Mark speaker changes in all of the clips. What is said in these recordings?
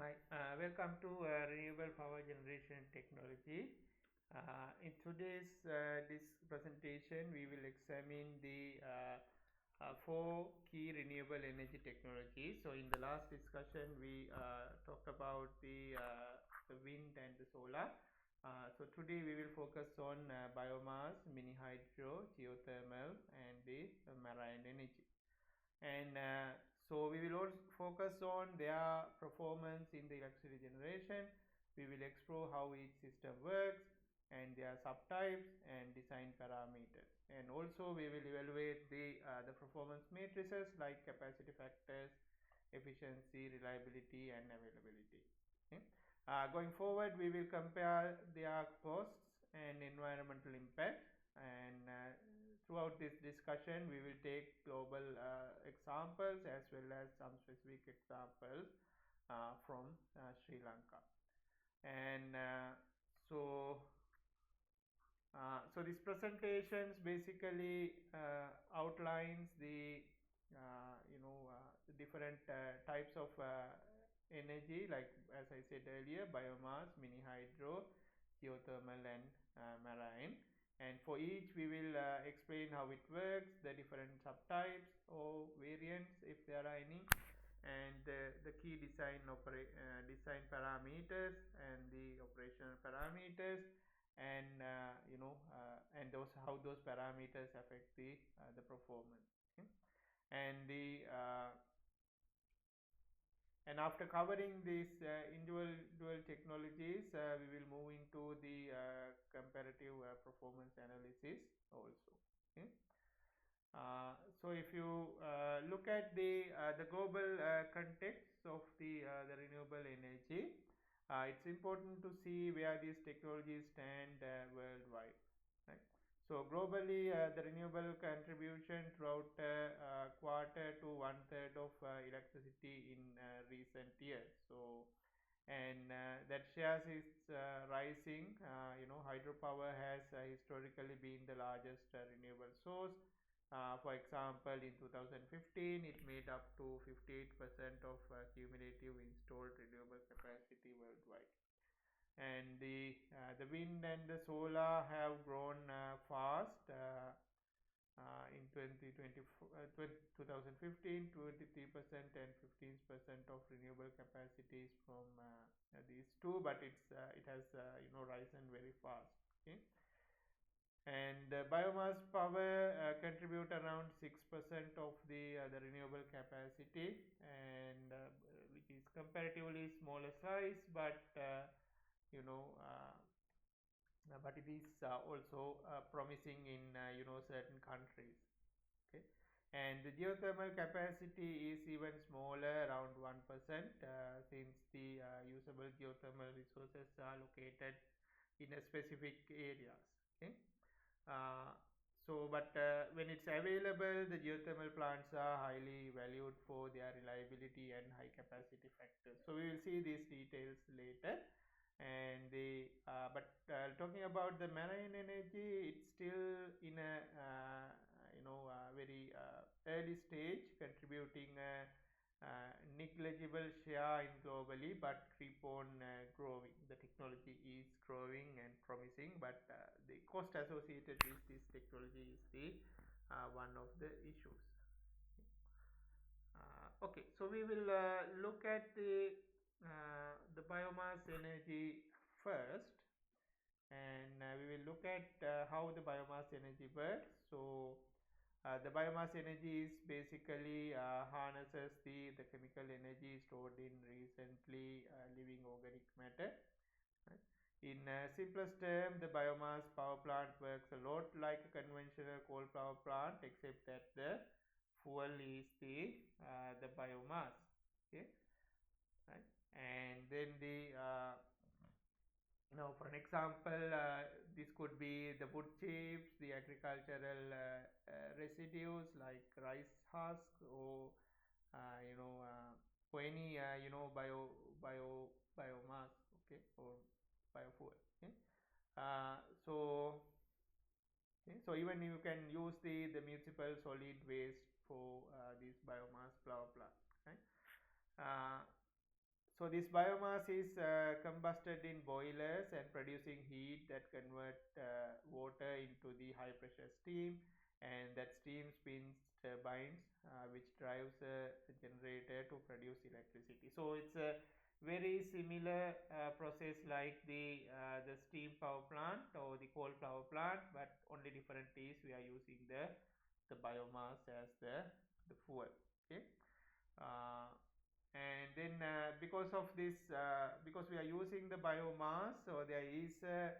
Speaker 1: Hi, welcome to Renewable Power Generation Technology. In today's this presentation, we will examine the four key renewable energy technologies. So, in the last discussion, we talked about the wind and the solar. So, today we will focus on biomass, mini hydro, geothermal, and the marine energy. And so we will also focus on their performance in the electricity generation. We will explore how each system works and their subtypes and design parameters. And also we will evaluate the performance matrices like capacity factors, efficiency, reliability, and availability. Okay. Going forward, we will compare their costs and environmental impact, and throughout this discussion we will take global examples as well as some specific examples from Sri Lanka. And so this presentations basically outlines the different types of energy, like as I said earlier, biomass, mini hydro, geothermal, and marine. And for each we will explain how it works, the different subtypes or variants if there are any, and the key design parameters and the operational parameters, and and how those parameters affect the performance. Okay? And the and after covering these individual technologies, we will move into the comparative performance analysis also. Okay? So if you look at the global context of the renewable energy, it's important to see where these technologies stand worldwide. Right? So globally, the renewable contribution throughout quarter to one third of electricity in recent years. So, and that shares is rising. Hydropower has historically been the largest renewable source. For example, in 2015, it made up to 58% of cumulative installed renewable capacity worldwide. And the wind and the solar have grown fast. In 2015, 23% and 15% of renewable capacity is from these two, but it has risen very fast. Okay? And biomass power contribute around 6% of the renewable capacity, and which is comparatively smaller size, but but it is also promising in certain countries. Okay, and the geothermal capacity is even smaller, around 1%, since the usable geothermal resources are located in a specific areas. Okay. But when it's available, the geothermal plants are highly valued for their reliability and high capacity factors. So we will see these details later. And talking about the marine energy, it's still in a very early stage, contributing negligible share in globally, but keep on growing. The technology is growing and promising, but the cost associated with this technology is the one of the issues. Okay, so we will look at the biomass energy first, and we will look at how the biomass energy works. So the biomass energy is basically harnesses the chemical energy stored in recently living organic matter. Right? In simplest term, the biomass power plant works a lot like a conventional coal power plant, except that the fuel is the biomass. Okay, right? And then now for an example, this could be the wood chips, the agricultural residues like rice husk, or or any biomass, okay, or biofuel. Okay? So so even you can use the municipal solid waste for this biomass power plant. Right? So this biomass is combusted in boilers and producing heat that convert water into the high pressure steam, and that steam spins turbines which drives a generator to produce electricity. So it's a very similar process like the steam power plant or the coal power plant, but only different is we are using the biomass as the fuel. Okay. uh, and then because of this, because we are using the biomass, so there is the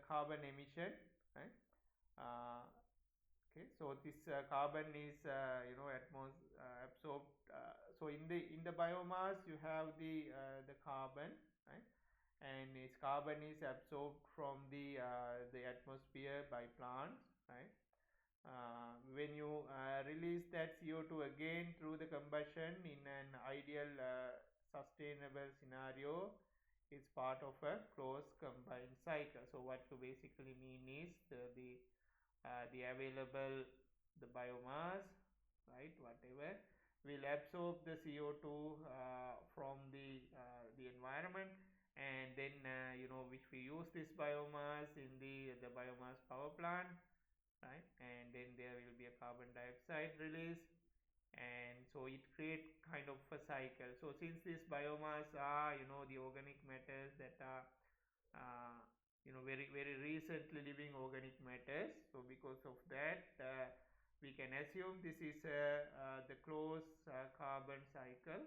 Speaker 1: carbon emission, right? Okay, so this carbon is absorbed. So in the biomass you have the carbon, right? And its carbon is absorbed from the atmosphere by plants, right? When you release that CO2 again through the combustion in an ideal sustainable scenario, it's part of a closed combined cycle. So what you basically mean is the available the biomass, right, whatever, will absorb the CO2 from the environment, and then which we use this biomass in the biomass power plant, right? And then there will be a carbon dioxide release, and so it creates kind of a cycle. So since this biomass are the organic matters that are uh, very very recently living organic matters, so because of that we can assume this is the closed carbon cycle.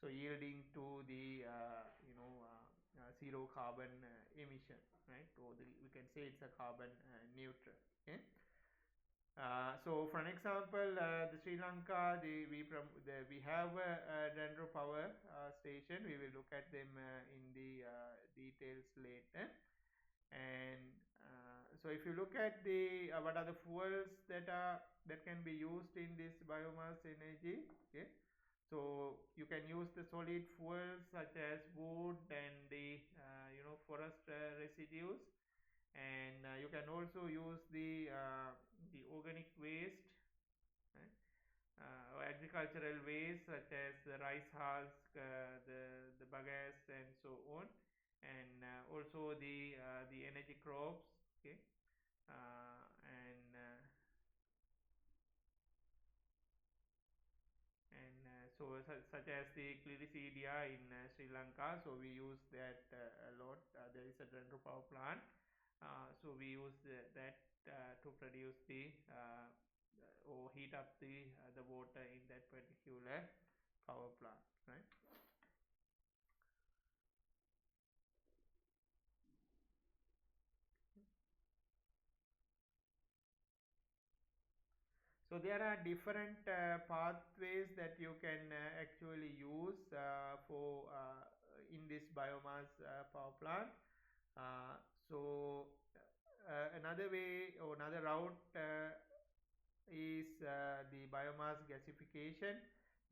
Speaker 1: So yielding to the zero carbon emission, right? So we can say it's a carbon neutral. Okay. So for an example, the Sri Lanka, we have a Dendro power station. We will look at them in the details later. And so if you look at the what are the fuels that can be used in this biomass energy, okay? So you can use the solid fuels such as wood and the forest residues, and you can also use the organic waste, right? Or agricultural waste such as the rice husk, the bagasse, and so on, and also the energy crops. Okay. And such as the Clearicidia in Sri Lanka, so we use that a lot. There is a Dendro power plant, so we use that to produce or heat up the water in that particular power plant, right? So there are different pathways that you can actually use for in this biomass power plant. So another way or another route is the biomass gasification,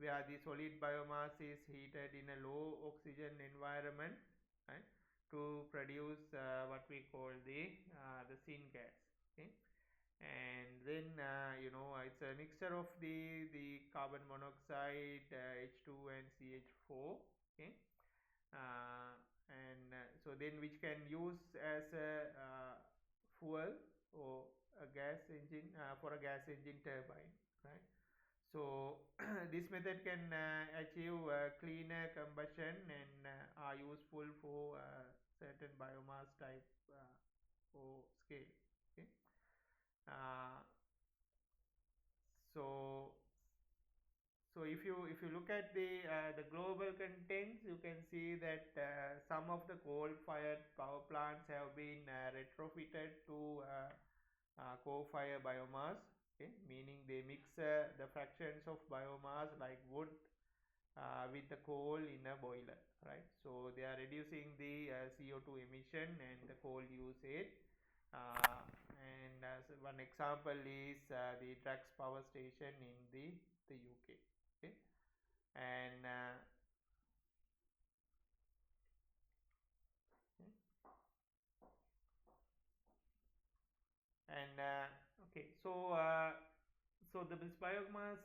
Speaker 1: where the solid biomass is heated in a low oxygen environment, right, to produce what we call the syngas. Okay. And then it's a mixture of the carbon monoxide, H2 and CH4. Okay. And so then which can use as a fuel or a gas engine for a gas engine turbine, right? So this method can achieve cleaner combustion and are useful for certain biomass type or scale. Okay. uh, so so if you look at the global contents, you can see that some of the coal-fired power plants have been retrofitted to co-fire biomass. Okay, meaning they mix the fractions of biomass like wood with the coal in a boiler, right? So they are reducing the CO2 emission and the coal usage. And as one example is the Drax power station in the UK. Okay. And and okay, so so this biomass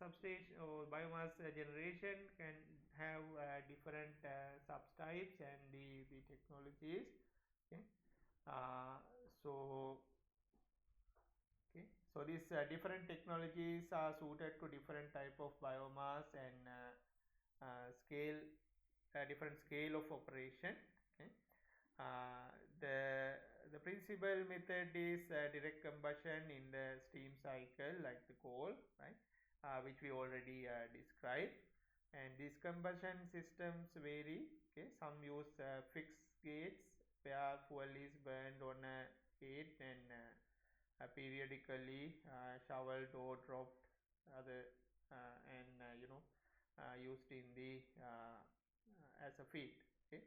Speaker 1: substation or biomass generation can have different subtypes and the technologies. Okay. Uh, so okay, so these different technologies are suited to different type of biomass and scale, different scale of operation. Okay. Uh, the the principal method is direct combustion in the steam cycle, like the coal, right? Which we already described. And these combustion systems vary. Okay, some use fixed gates where fuel is burned on a gate and periodically shoveled or dropped other and used in the as a feed. Okay.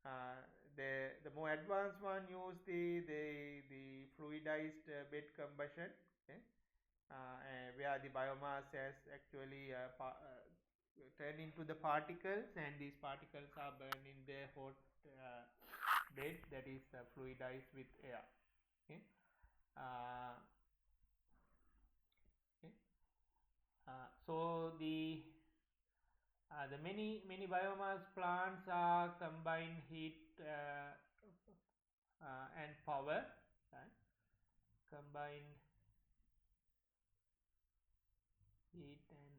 Speaker 1: Uh, the more advanced one use the fluidized bed combustion. Okay. Where the biomass has actually turned into the particles, and these particles are burned in the hot bed that is fluidized with air. Okay. Uh, okay. So the many biomass plants are combined heat and power, right? Combined heat and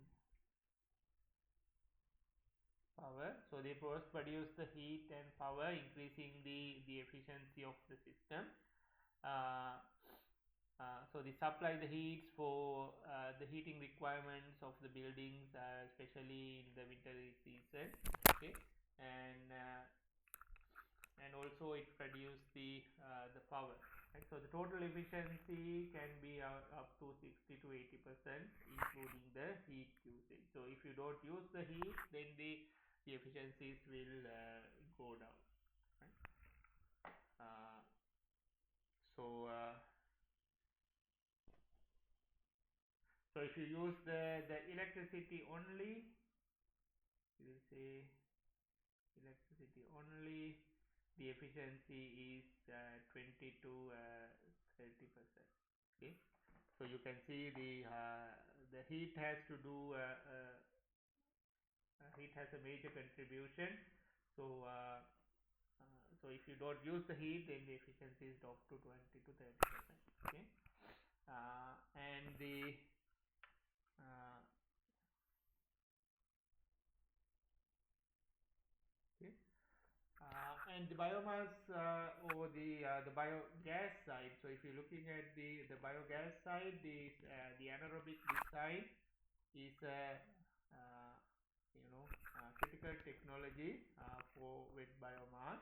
Speaker 1: power. So they both produce the heat and power, increasing the efficiency of the system. Uh, so they supply the heat for the heating requirements of the buildings, especially in the winter season. Okay, and also it produces the power. Right? So the total efficiency can be up to 60 to 80%, including the heat usage. So if you don't use the heat, then the efficiencies will go down. Right? Uh, so so if you use the electricity only, you will say electricity only, the efficiency is 20 to 30%. Okay, so you can see the heat has to do heat has a major contribution. So so if you don't use the heat, then the efficiency is dropped to 20 to 30%. Okay, and the uh, okay. And the biomass or the biogas side. So if you're looking at the biogas side, the anaerobic design is a critical technology for with biomass.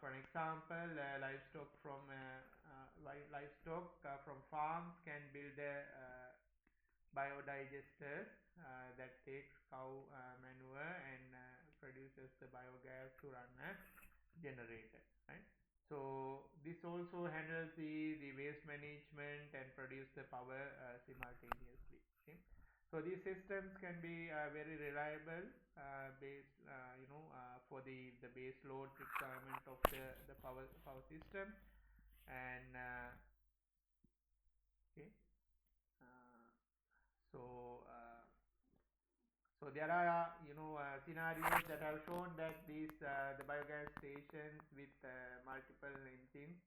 Speaker 1: For an example, livestock from farms can build a biodigester that takes cow manure and produces the biogas to run a generator, right? So this also handles the waste management and produce the power simultaneously. Okay, so these systems can be very reliable for the base load requirement of the power system. And okay, uh, so so there are scenarios that have shown that these the biogas stations with multiple engines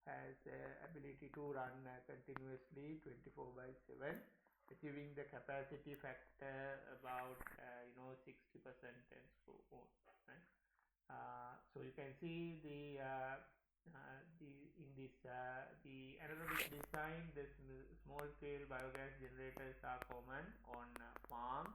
Speaker 1: has ability to run continuously 24 by 7, achieving the capacity factor about 60% and so on. Right? So you can see in this the anaerobic design, this small scale biogas generators are common on farms,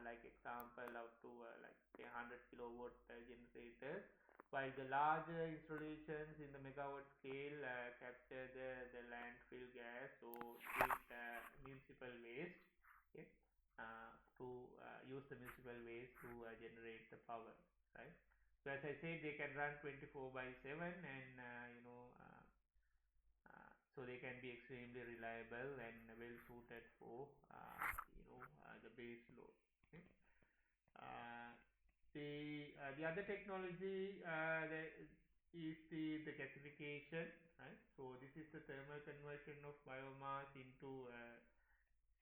Speaker 1: like example up to like say 100 kilowatt generators, while the larger installations in the megawatt scale capture the landfill gas or treat municipal waste. Okay, to use the municipal waste to generate the power, right? So as I said, they can run 24 by 7, and so they can be extremely reliable and well suited for the base load. Okay. Uh, the other technology is the gasification, right? So this is the thermal conversion of biomass into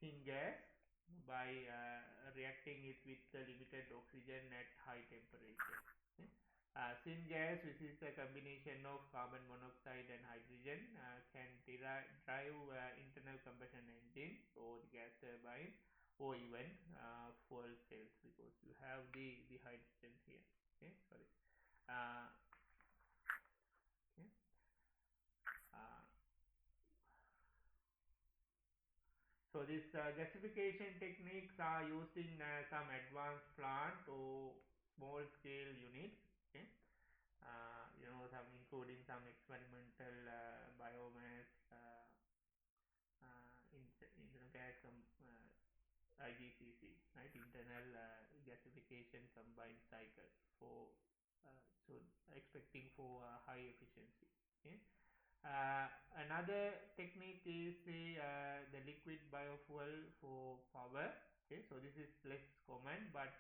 Speaker 1: syngas by reacting it with the limited oxygen at high temperature. Okay. Syngas, which is a combination of carbon monoxide and hydrogen, can drive internal combustion engine or the gas turbine or even fuel cells, because you have the hydrogen here. Okay, sorry. Uh, okay. Uh, So these gasification techniques are used in some advanced plant or small scale units. Okay, some including some experimental biomass gas IGCC, right? Internal gasification combined cycle for so expecting for high efficiency. Okay. Another technique is the liquid biofuel for power. Okay, so this is less common, but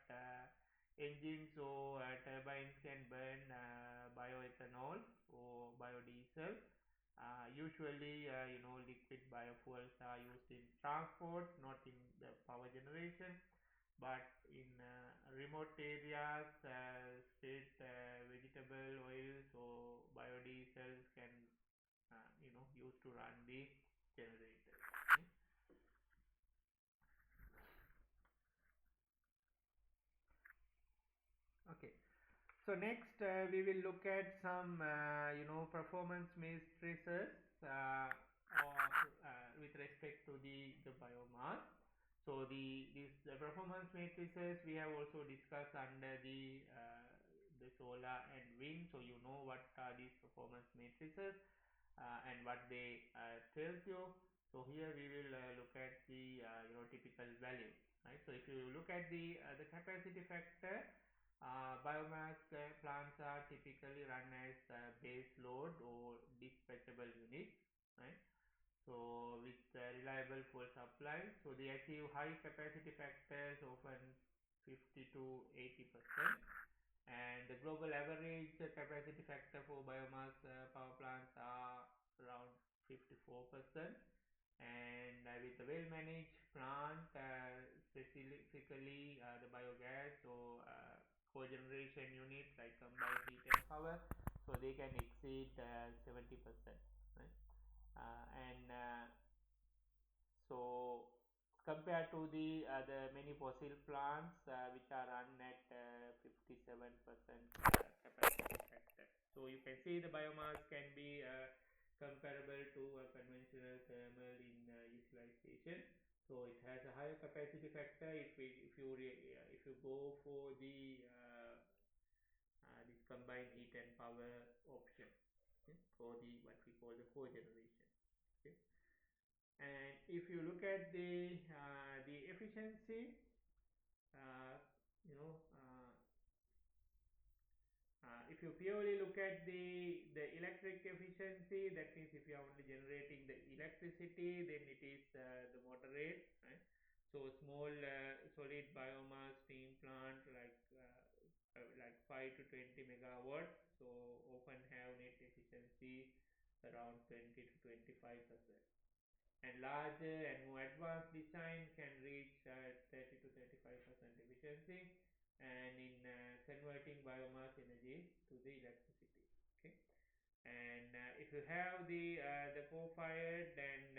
Speaker 1: engines or turbines can burn bioethanol or biodiesel. Usually, liquid biofuels are used in transport, not in the power generation. But in remote areas, straight vegetable oils or biodiesels can used to run the generator. Okay. So next we will look at some performance matrices or with respect to the biomass. So these performance matrices we have also discussed under the solar and wind. So you know what are these performance matrices and what they tells you. So here we will look at the typical value, right? So if you look at the capacity factor, biomass plants are typically run as base load or dispatchable units, right? So with reliable fuel supply, so they achieve high capacity factors, often 50 to 80%, and the global average capacity factor for biomass power plants are around 54%. And with a well managed plant, specifically the biogas or cogeneration units like combined heat and power, so they can exceed 70%, right? And so compared to the many fossil plants which are run at 57% capacity factor. So you can see the biomass can be comparable to a conventional thermal in utilization. So it has a higher capacity factor if you go for the this combined heat and power option, okay, for the what we call the cogeneration. Okay. And if you look at the efficiency, uh, you know, if you purely look at the electric efficiency, that means if you are only generating the electricity, then it is the moderate, right? So small solid biomass steam plant like 5 to 20 megawatts, so often have net efficiency around 20 to 25%. And larger and more advanced design can reach 30 to 35% efficiency and in converting biomass energy to the electricity. Okay. And if you have the co-fired and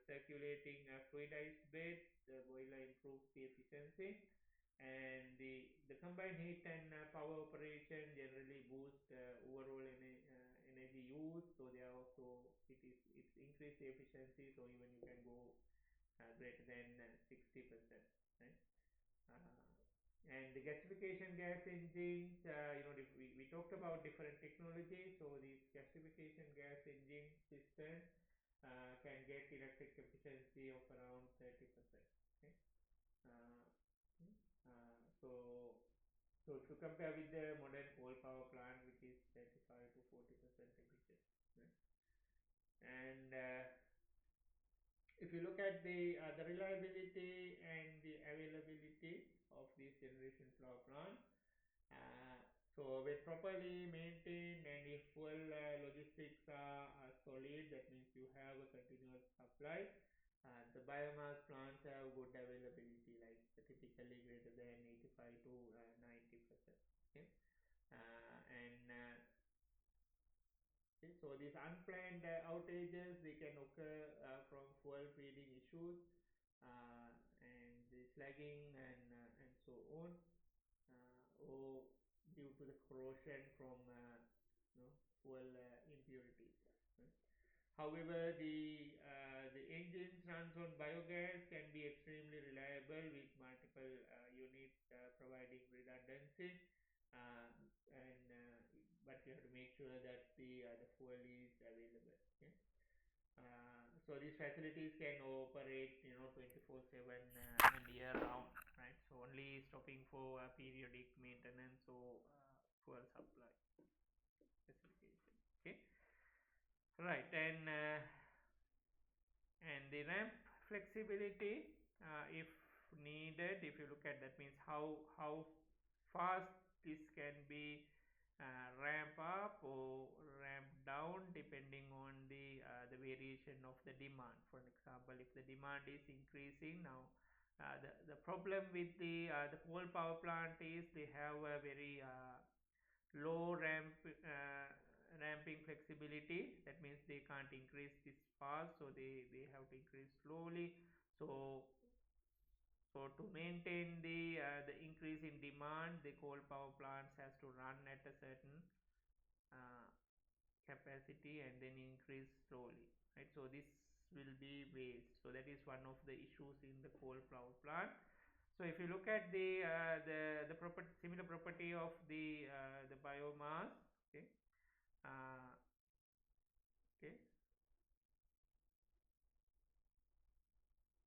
Speaker 1: circulating fluidized bed, the boiler improves the efficiency, and the combined heat and power operation generally boost overall energy use. So they are also it's increased the efficiency, so even you can go greater than 60%, right? uh, and the gasification gas engines, we talked about different technologies. So these gasification gas engine systems can get electric efficiency of around 30%. Okay. uh, so to compare with the modern coal power plant, which is 35 to 40% efficient, right? And if you look at the reliability and the availability of this generation power plant, uh, So when properly maintained and if fuel logistics are solid, that means you have a continuous supply. The biomass plants have good availability, like typically greater than 85 to 90%. Okay, okay, so these unplanned outages, they can occur from fuel feeding issues and the slagging and so on, or due to the corrosion from fuel impurities. Right? However, the engines runs on biogas can be extremely reliable with multiple units providing redundancy, and but you have to make sure that the fuel is available. Okay? So these facilities can operate 24/7 and year round, right? So only stopping for periodic maintenance or fuel supply specification. Okay, right, and the ramp flexibility, if needed, if you look at that, means how fast this can be ramp up or ramp down depending on the variation of the demand. For example, if the demand is increasing now, the problem with the coal power plant is they have a very low ramping flexibility. That means they can't increase this fast, so they have to increase slowly. So to maintain the increase in demand, the coal power plants has to run at a certain uh, capacity and then increase slowly, right? So this will be waste. So that is one of the issues in the coal power plant. So if you look at the similar property of the biomass, okay, uh, okay,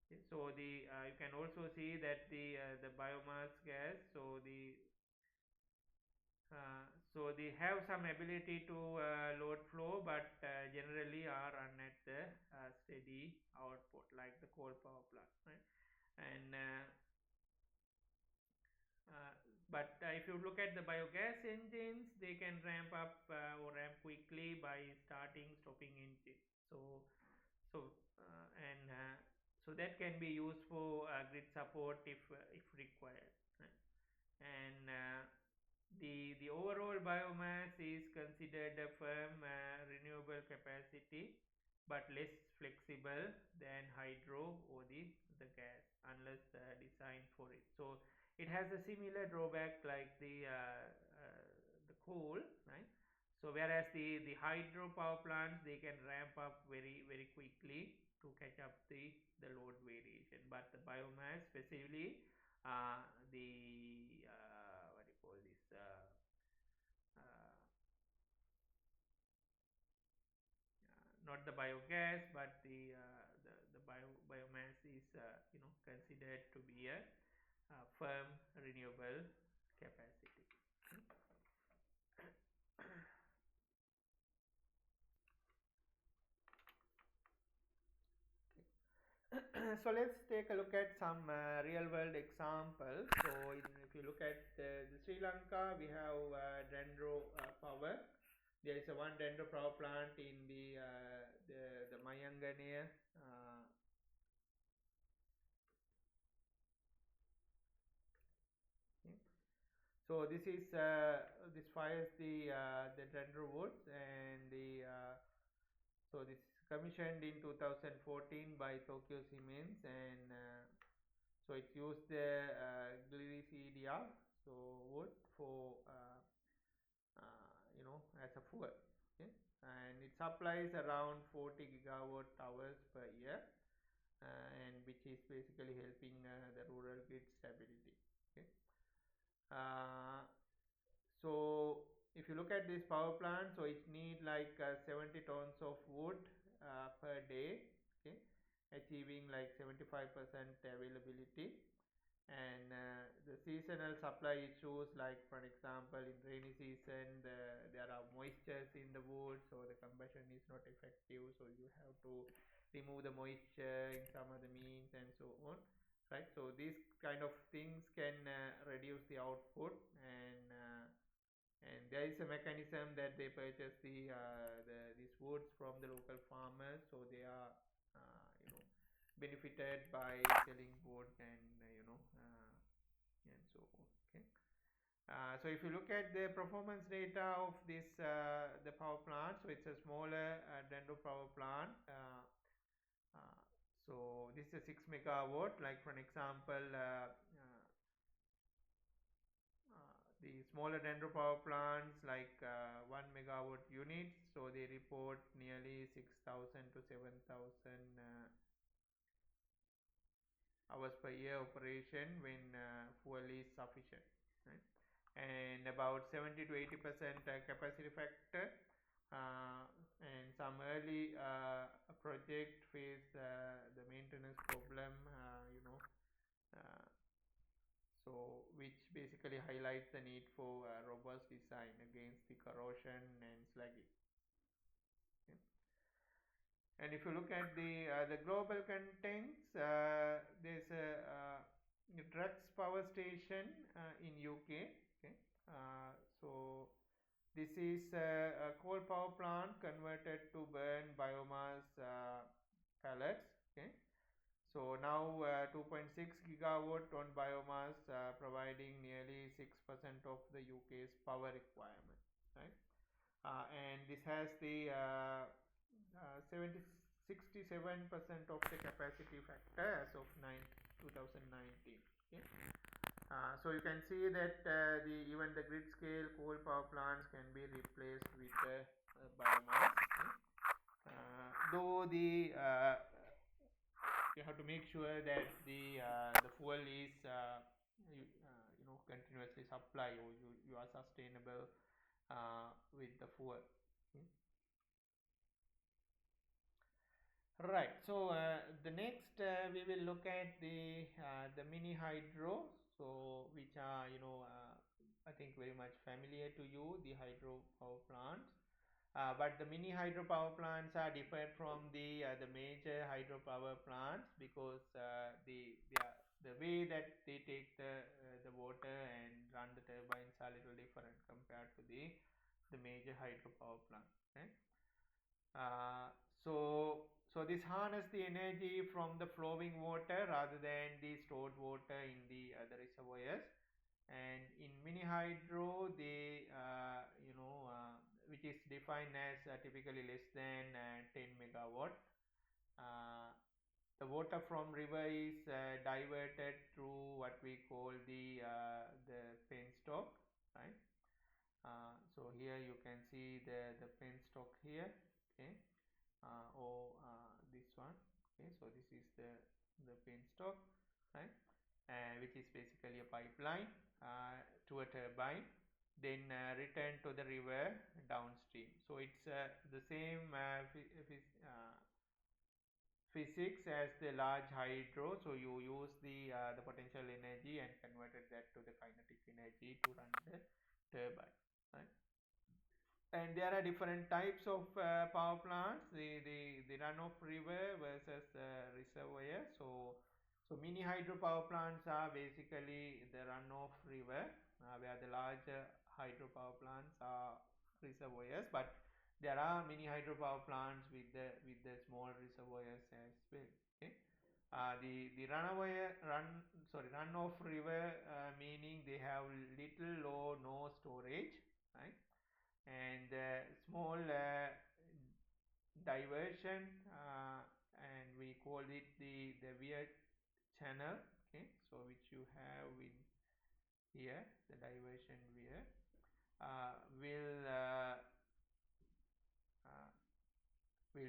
Speaker 1: okay. So you can also see that the biomass gas. So they have some ability to load flow, but generally are run at the steady output like the coal power plant, right? And uh, but if you look at the biogas engines, they can ramp up or ramp quickly by starting stopping engine. So that can be used for grid support if required, right? And the overall biomass is considered a firm renewable capacity, but less flexible than hydro or the gas unless designed for it. So it has a similar drawback like the coal, right? So whereas the hydro power plants, they can ramp up very quickly to catch up the load variation, but the biomass, especially uh, the what do you call this uh, not the biogas, but the biomass is considered to be a firm renewable capacity. So let's take a look at some real world examples. So if you look at the Sri Lanka, we have Dendro power. There is a one Dendro power plant in the Mayangane. Okay. So this fires the Dendro woods, and so this is commissioned in 2014 by Tokyo Siemens, and so it used the Glycidia, so wood for as a fuel. Okay, and it supplies around 40 gigawatt hours per year, and which is basically helping the rural grid stability. Okay, uh, so if you look at this power plant, so it need like 70 tons of wood per day. Okay, achieving like 75% availability, and the seasonal supply issues, like for example in rainy season there are moistures in the wood, so the combustion is not effective, so you have to remove the moisture in some other means and so on, right? So these kind of things can reduce the output, and there is a mechanism that they purchase these woods from the local farmers, so they are benefited by selling wood and and so on. Okay. So if you look at the performance data of this the power plant, so it's a smaller dendro power plant. Uh, so this is a 6 megawatt. Like for an example, the smaller dendro power plants like 1 megawatt units, so they report nearly 6,000 to 7,000 hours per year operation when fuel is sufficient, right? And about 70 to 80% capacity factor. And some early project face the maintenance problem, uh, so which basically highlights the need for robust design against the corrosion and slugging. Okay. And if you look at the global contents, there's a Drugs power station in UK. Okay. So this is a coal power plant converted to burn biomass pellets. Okay. So now 2.6 gigawatt on biomass, providing nearly 6% of the UK's power requirement, right? And this has the 67% of the capacity factor as of 2019. Okay. So you can see that even the grid scale coal power plants can be replaced with biomass. Okay. Though you have to make sure that the fuel is continuously supplied, or you are sustainable with the fuel. Okay. Right. So the next we will look at the mini hydro. So which are I think very much familiar to you, the hydro power plants. But the mini hydropower plants are different from the major hydropower plants because the way that they take the water and run the turbines are a little different compared to the major hydropower plant. Okay? Uh, so this harness the energy from the flowing water rather than the stored water in the other reservoirs. And in mini hydro, which is defined as typically less than 10 megawatt. Uh, the water from river is diverted through what we call the penstock, right? So here you can see the penstock here, okay, or this one, okay. So this is the penstock, right? Which is basically a pipeline to a turbine, then return to the river downstream. So it's the same physics as the large hydro. So you use the potential energy and converted that to the kinetic energy to run the turbine, right? And there are different types of power plants, the runoff river versus reservoir. So mini hydropower plants are basically the runoff river, where the larger hydropower plants are reservoirs, but there are mini hydropower plants with the small reservoirs as well. Okay. The runoff river, meaning they have little or no storage, right? And small diversion, and we call it the weir channel. Okay, so which you have in here, the diversion weir uh, will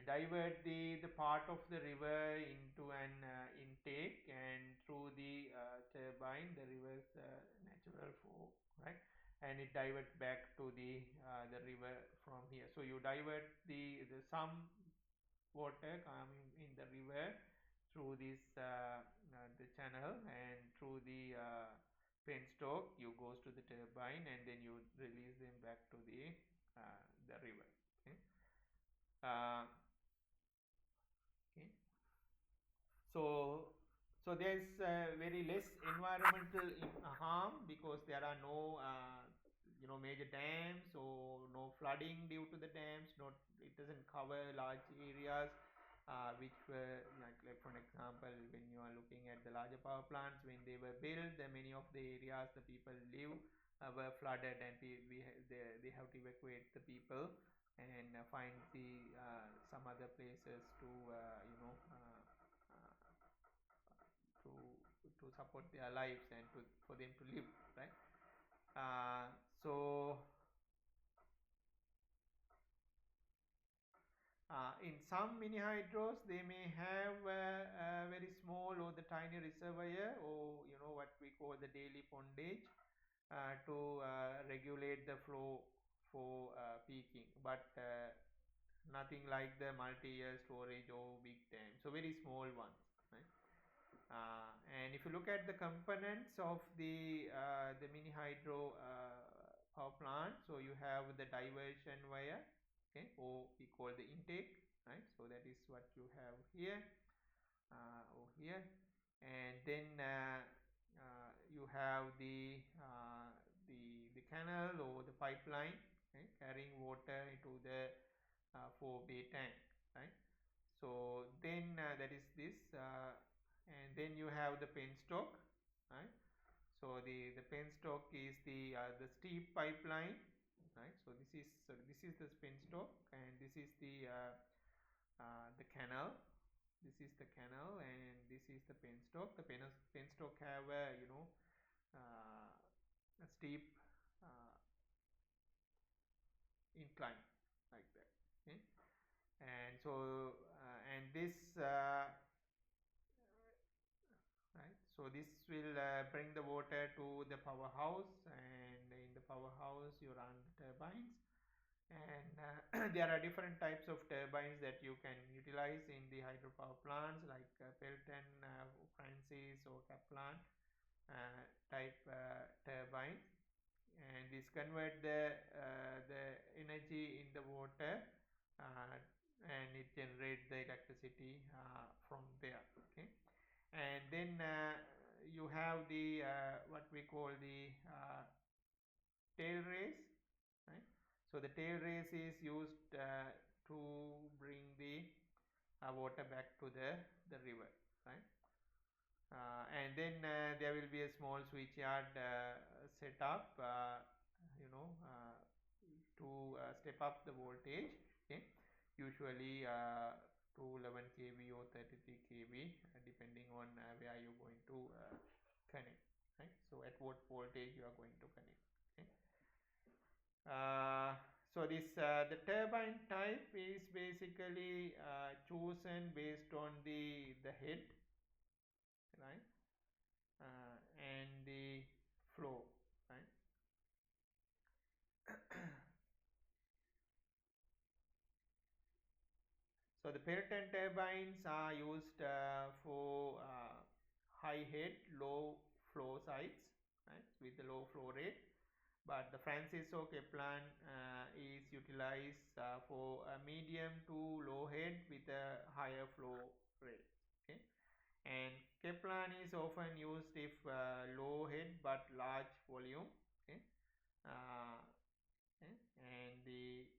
Speaker 1: divert the part of the river into an intake, and through the turbine the river's natural flow, right? And it diverts back to the river from here. So you divert the some water coming in the river through this the channel, and through the penstock you goes to the turbine, and then you release them back to the river. Okay. Uh, okay. So there's very less environmental harm because there are no major dams, or no flooding due to the dams. Not it doesn't cover large areas, which were like for example, when you are looking at the larger power plants, when they were built, many of the areas the people live were flooded, and they have to evacuate the people and find some other places to to support their lives and for them to live, right? So in some mini hydros, they may have a very small or the tiny reservoir, or what we call the daily pondage, to regulate the flow for peaking, but nothing like the multi-year storage or big dams, so very small ones, right? And if you look at the components of the mini hydro power plant, so you have the diversion wire, okay, or we call the intake, right? So that is what you have here, over here, and then you have the canal or the pipeline, okay, carrying water into the 4-bay tank, right? So then that is this, and then you have the penstock, right? So the penstock is the steep pipeline, right? So this is the penstock, and this is the canal. This is the canal, and this is the penstock. The penstock have a steep uh, incline like that. Okay, and so and this right. So this will bring the water to the powerhouse, and in the powerhouse you run the turbines, and there are different types of turbines that you can utilize in the hydropower plants, like Pelton, Francis, or Kaplan type turbines, and this convert the energy in the water, uh, and it generates the electricity from there. Okay, and then you have the what we call the tail race, right? So the tail race is used to bring the water back to the river, right? And then there will be a small switch yard set up, to step up the voltage. Okay, usually to 11 kV or 33 kV, depending on where you're going to connect, right? So at what voltage you are going to connect. Okay. So the turbine type is basically chosen based on the head, right, and the flow, right. So the Pelton turbines are used for high head, low flow sites, right, with the low flow rate. But the Francis or Kaplan is utilized for a medium to low head with a higher flow rate. Okay, and Kaplan is often used if low head but large volume. Okay, uh, okay. And the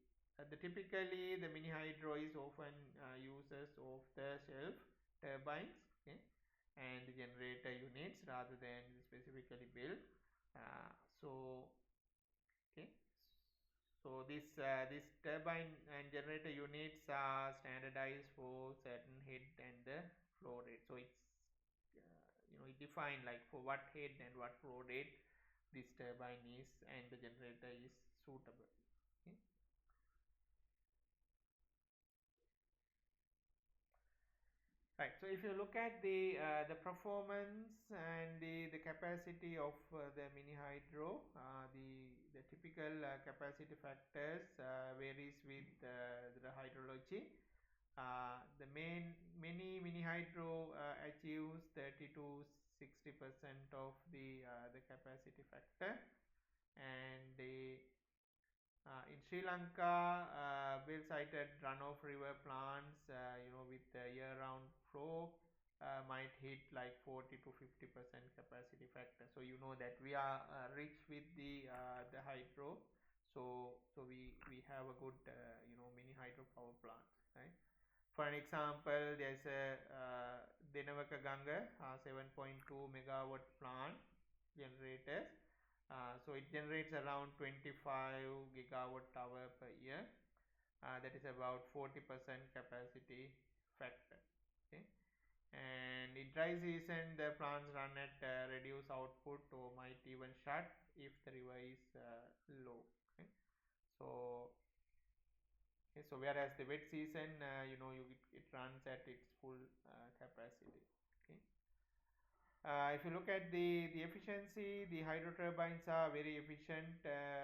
Speaker 1: typically the mini hydro is often uses of the shelf turbines, okay, and the generator units rather than specifically built. So okay, so this turbine and generator units are standardized for certain head and the flow rate. So it's it defined like for what head and what flow rate this turbine is and the generator is suitable. Okay. Right. So if you look at the performance and the capacity of the mini hydro, the typical capacity factors varies with the hydrology. Many mini hydro achieves 30 to 60% of the capacity factor, and in Sri Lanka, well-sited runoff river plants, with year-round flow, might hit like 40 to 50% capacity factor. So you know that we are rich with the hydro. So we have a good mini hydropower plants, right? For an example, there's a Denavaka Ganga 7.2 megawatt plant generators. So it generates around 25 gigawatt hour per year. That is about 40% capacity factor. Okay, and in dry season the plants run at reduced output or might even shut if the river is low. Okay, so so whereas the wet season, it runs at its full capacity. Okay. If you look at the efficiency, the hydro turbines are very efficient, and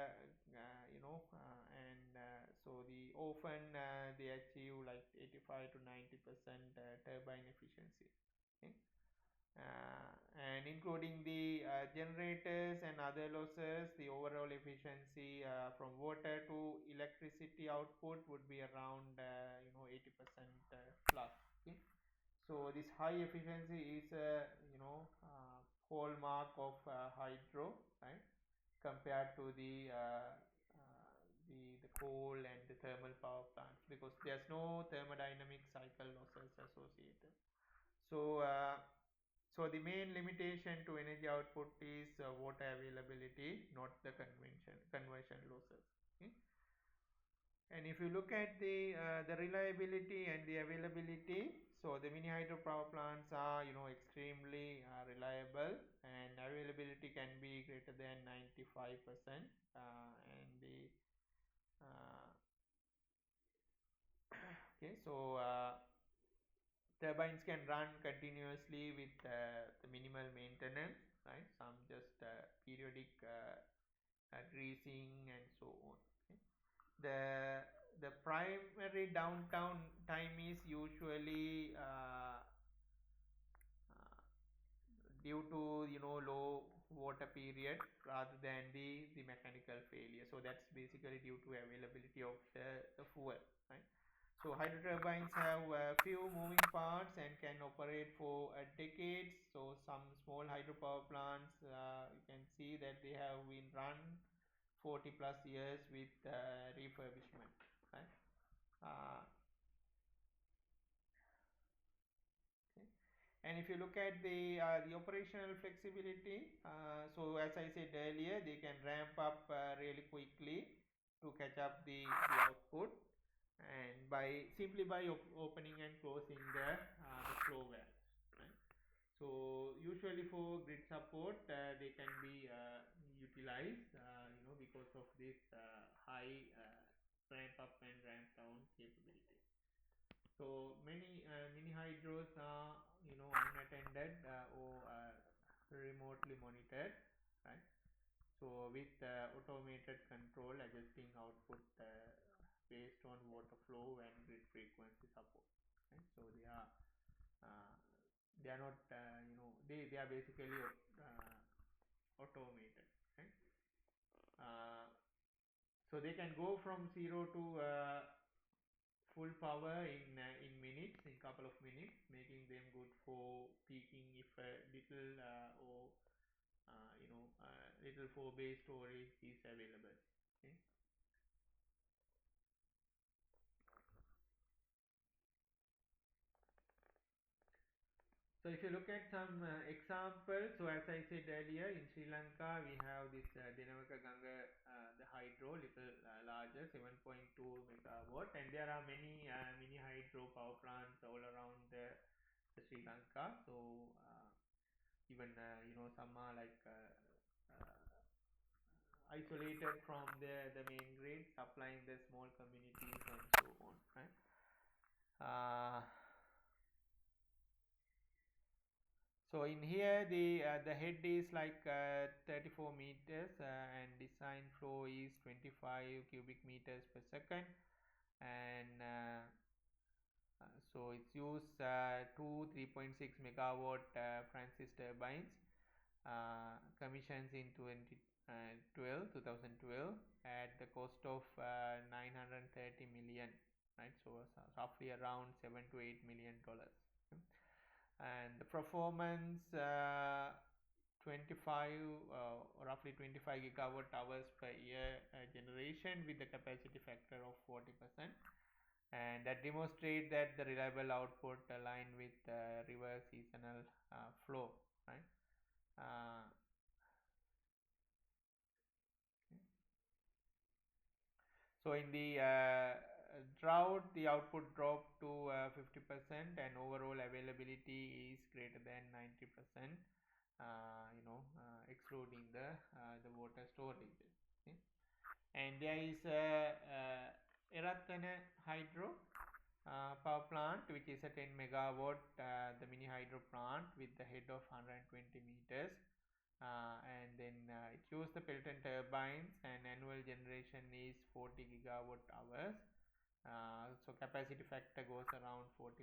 Speaker 1: so the often they achieve like 85 to 90% turbine efficiency. Okay. And including the generators and other losses, the overall efficiency from water to electricity output would be around 80% plus. Okay. So this high efficiency is a hallmark of hydro, right? Compared to the coal and the thermal power plants, because there's no thermodynamic cycle losses associated. So so the main limitation to energy output is water availability, not the conversion losses. Okay? And if you look at the reliability and the availability, so the mini hydro power plants are extremely reliable, and availability can be greater than 95%, and the okay, so turbines can run continuously with the minimal maintenance, right? Some just periodic greasing and so on. Okay? The primary downtime time is usually due to low water period rather than the mechanical failure. So that's basically due to availability of the fuel, right? So hydro turbines have a few moving parts and can operate for decades. So some small hydropower plants, you can see that they have been run 40 plus years with refurbishment, right? Uh, okay. And if you look at the operational flexibility, so as I said earlier, they can ramp up really quickly to catch up the output, and by simply by opening and closing the flow valves. Right? So usually for grid support, they can be utilized, because of this high ramp up and ramp down capability. So many mini hydros are unattended or remotely monitored, right? So with automated control adjusting output based on water flow and grid frequency support. Right? So uh, they are not they are basically automated. Right? Uh, so they can go from 0 to full power in minutes, in couple of minutes, making them good for peaking if a little or little for base storage is available. Okay. So if you look at some examples, so as I said earlier, in Sri Lanka we have this Denavaka Ganga, the hydro, little larger, 7.2 megawatt, and there are many mini hydro power plants all around the Sri Lanka. So even some are like isolated from the main grid, supplying the small communities and so on, right? So in here the head is like 34 meters, and design flow is 25 cubic meters per second, and so it's used two 3.6 megawatt Francis turbines, commissions in 2012 at the cost of 930 million, right? So roughly around $7 to $8 million. and the performance 25 roughly 25 gigawatt hours per year generation with the capacity factor of 40%, and that demonstrate that the reliable output aligned with river seasonal flow, right. uh, So in the drought, the output dropped to 50%, and overall availability is greater than 90%. Excluding the water storage. Okay. And there is Eratana Hydro power plant, which is a 10 megawatt, the mini hydro plant with the head of 120 meters. And then it uses the Pelton turbines, and annual generation is 40 gigawatt hours. So capacity factor goes around 45%,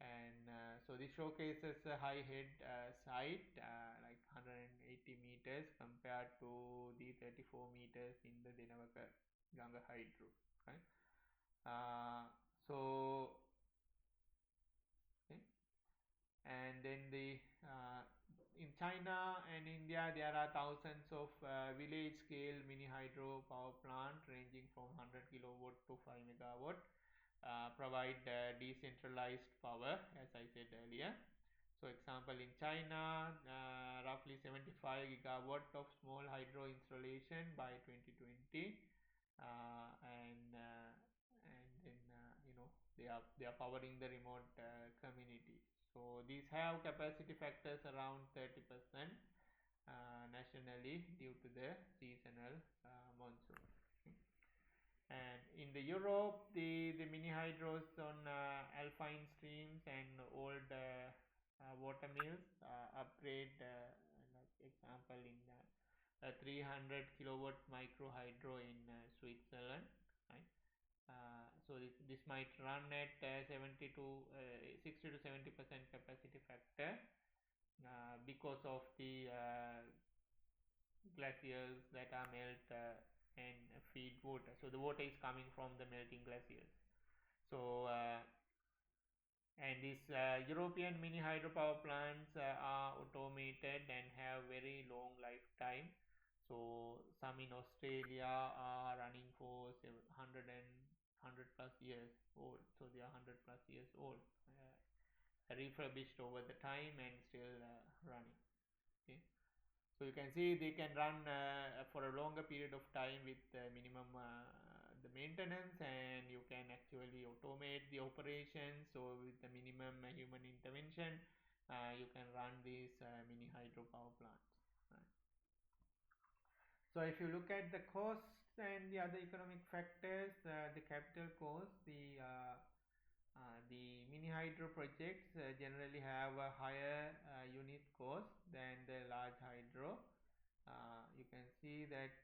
Speaker 1: and so this showcases a high head height like 180 meters compared to the 34 meters in the Dinavaka Ganga Hydro. Right? So okay. And then in China and India, there are thousands of village scale mini hydro power plant ranging from 100 kilowatt to 5 megawatt, provide decentralized power, as I said earlier. So example, in China, roughly 75 gigawatt of small hydro installation by 2020, and then they are powering the remote community. So these have capacity factors around 30% nationally due to the seasonal monsoon. And in the Europe, the mini hydros on alpine streams and old water mills upgrade, like example in a 300 kilowatt micro hydro in Switzerland, right? So this might run at 70 to 60 to 70% capacity factor because of the glaciers that are melt and feed water. So the water is coming from the melting glaciers. So and these European mini hydropower plants are automated and have very long lifetime. So some in Australia are running for 100 plus years old. So they are 100 plus years old, refurbished over the time and still running. Okay. So you can see they can run for a longer period of time with minimum the maintenance, and you can actually automate the operations. So with the minimum human intervention, you can run these mini hydropower plants. Right. So if you look at the costs and the other economic factors, the capital cost, the mini hydro projects generally have a higher unit cost than the large hydro. You can see that,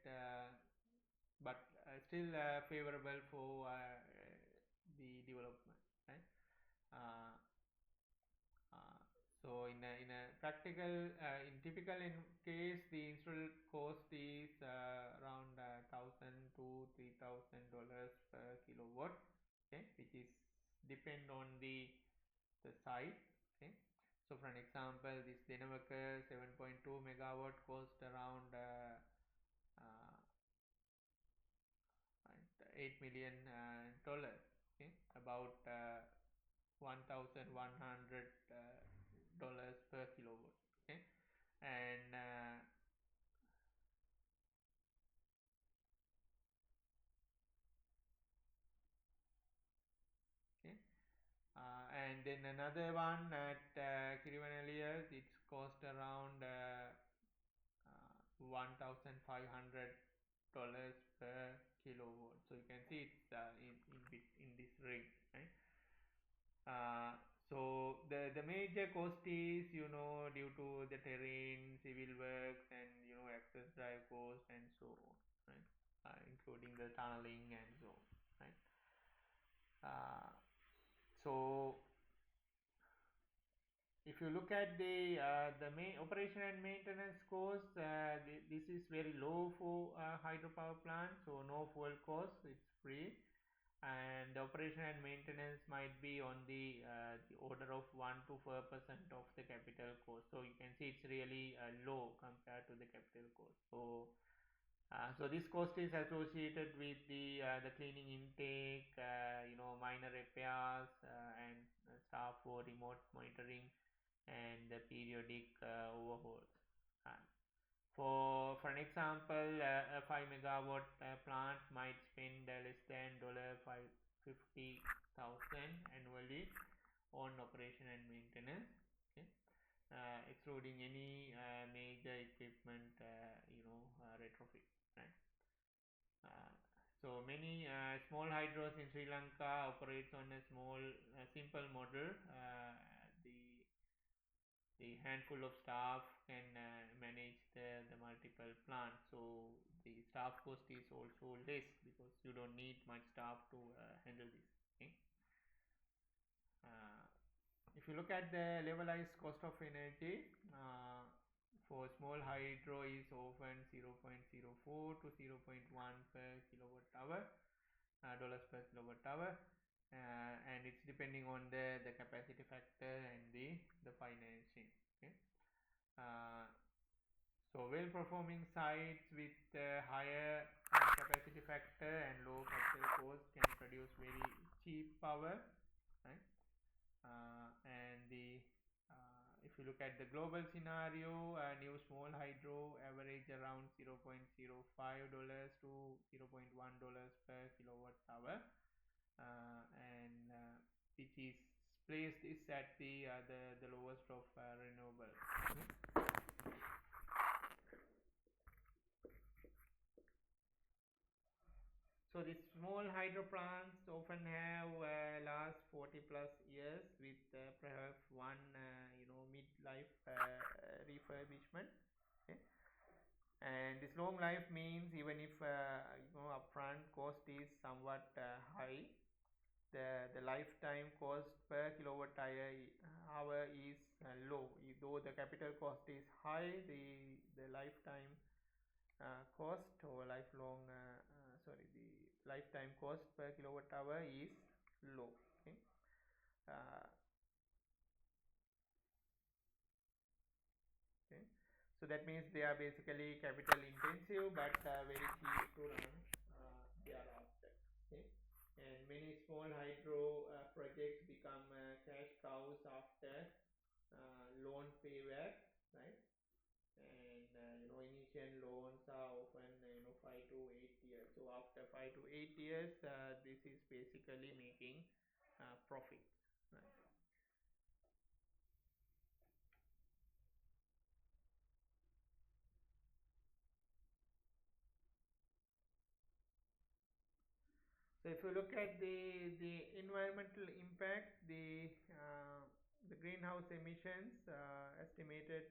Speaker 1: but still favorable for the development, right? Uh, uh, so in a practical, in typical in case, the install cost is around $1,000 to $3,000 per kilowatt, okay, which is depend on the site. Okay. So for an example, this Dinavaka 7.2 megawatt cost around uh, $8 million, okay, about $1,100 per kilowatt. Okay. And okay. And then another one at Kirivanalias, it's cost around $1,500 per kilowatt. So you can see it's in this range, right? Uh, so the major cost is due to the terrain, civil works, and access drive cost and so on, right? Including the tunneling and so on, right? So if you look at the main operation and maintenance cost, this is very low for hydropower plant, so no fuel cost, it's free, and the operation and maintenance might be on the order of $1 1 to 4% of the capital cost. So you can see it's really low compared to the capital cost. So this cost is associated with the cleaning intake, minor repairs, and staff for remote monitoring and the periodic overhauls. Uh, for an example, a 5 megawatt plant might spend less than $550,000 annually on operation and maintenance. Okay. Excluding any major equipment, retrofit. Right. Uh, so many small hydros in Sri Lanka operates on a small, simple model. The the handful of staff can manage the multiple plants, so the staff cost is also less because you don't need much staff to handle this. Okay. Uh, if you look at the levelized cost of energy, for small hydro is often 0.04 to 0.1 per kilowatt hour, dollars per kilowatt hour, and it's depending on the capacity factor and the financing. Okay. uh, so well performing sites with higher capacity factor and low capital cost can produce very cheap power, right? And if you look at the global scenario, new small hydro average around $0.05 to $0.1 per kilowatt hour, and which is placed is at the lowest of renewables. So these small hydro plants often have last 40 plus years with perhaps one mid-life refurbishment. Okay. And this long life means even if upfront cost is somewhat high, the lifetime cost per kilowatt hour is low. Though the capital cost is high, the lifetime cost or the lifetime cost per kilowatt hour is low. Okay. Uh, okay. So that means they are basically capital intensive but very cheap to run thereafter. Okay. And many small hydro projects become cash cows after loan payback, right? And initial loans are often 5 to 8 years. So after 5 to 8 years, this is basically making profit, right? So if you look at the environmental impact, the greenhouse emissions estimated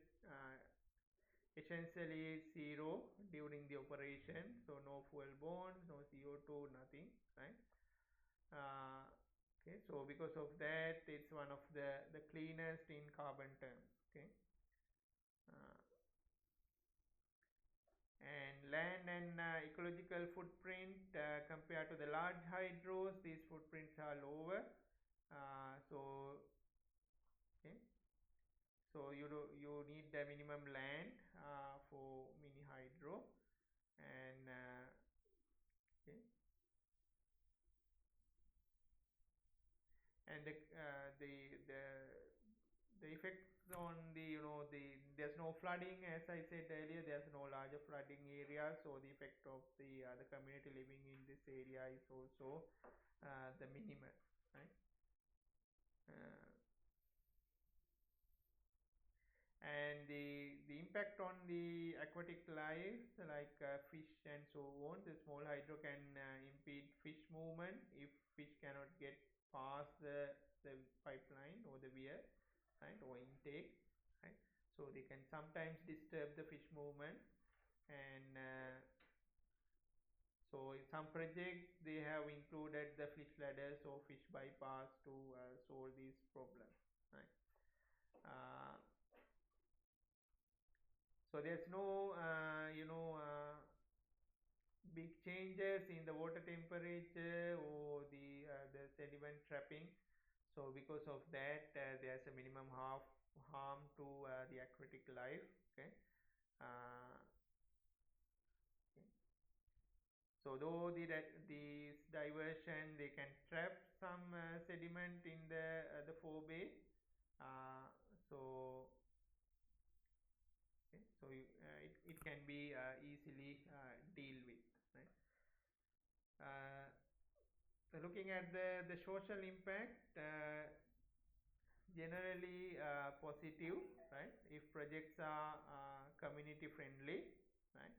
Speaker 1: essentially zero during the operation. So no fuel burn, no CO2, nothing, right? Okay, so because of that, it's one of the cleanest in carbon terms. Okay. Uh, and land and ecological footprint compared to the large hydros, these footprints are lower. So okay, so you need the minimum land for mini hydro, and okay, and the effects on there's no flooding, as I said earlier. There's no larger flooding area, so the effect of the community living in this area is also the minimal, right? uh, and the impact on the aquatic life, like fish and so on. The small hydro can impede fish movement if fish cannot get past the pipeline or the weir, right, or intake, right? So they can sometimes disturb the fish movement, and so in some projects they have included the fish ladders or fish bypass to solve these problems, right? uh, so there's no big changes in the water temperature or the sediment trapping. So because of that, there's a minimum harm to the aquatic life. Okay. Uh, okay. So though these diversion, they can trap some sediment in the forebay. Uh, so okay, so it can be easily deal with, right? So looking at the social impact, generally positive, right? If projects are community friendly, right?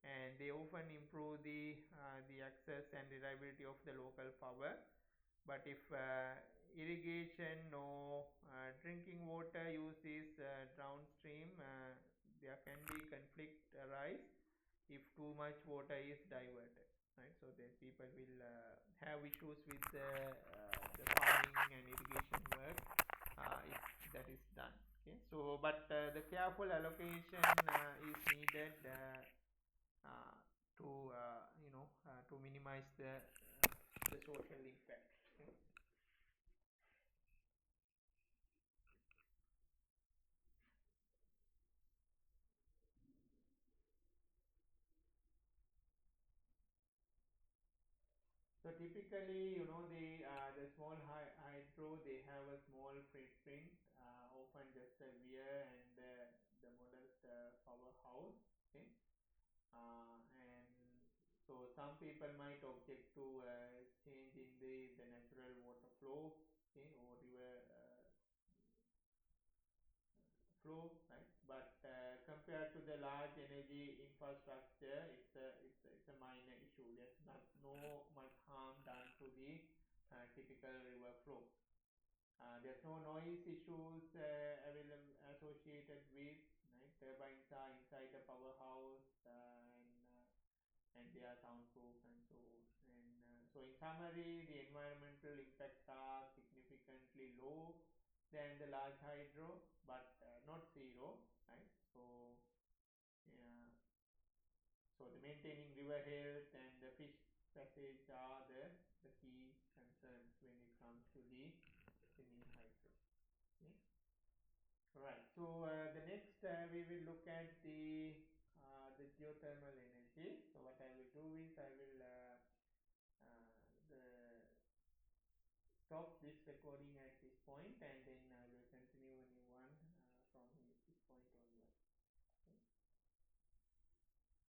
Speaker 1: And they often improve the access and reliability of the local power. But if irrigation or drinking water use is downstream, there can be conflict arise if too much water is diverted, right? So that people will have issues with the farming and irrigation work if that is done. Okay, so but the careful allocation is needed uh, to to minimize the social impact. Okay. So typically, the small hydro, they have a small footprint, often just a weir and the modest powerhouse. Okay, and so some people might object to change in the natural water flow, okay, or river flow, right? But compared to the large energy infrastructure, it's a minor issue. There's not no much harm done to the typical river flow. There's no noise issues available associated with, right? Turbines are inside the powerhouse, and they are soundproof and so on. And so in summary, the environmental impacts are significantly low than the large hydro, but not zero, right? So yeah, so the maintaining river health and the fish passage are the key concerns when it comes to the mini hydro. Okay. Right. So the next we will look at the geothermal energy. So what I will do is I will the stop this recording at this point, and then I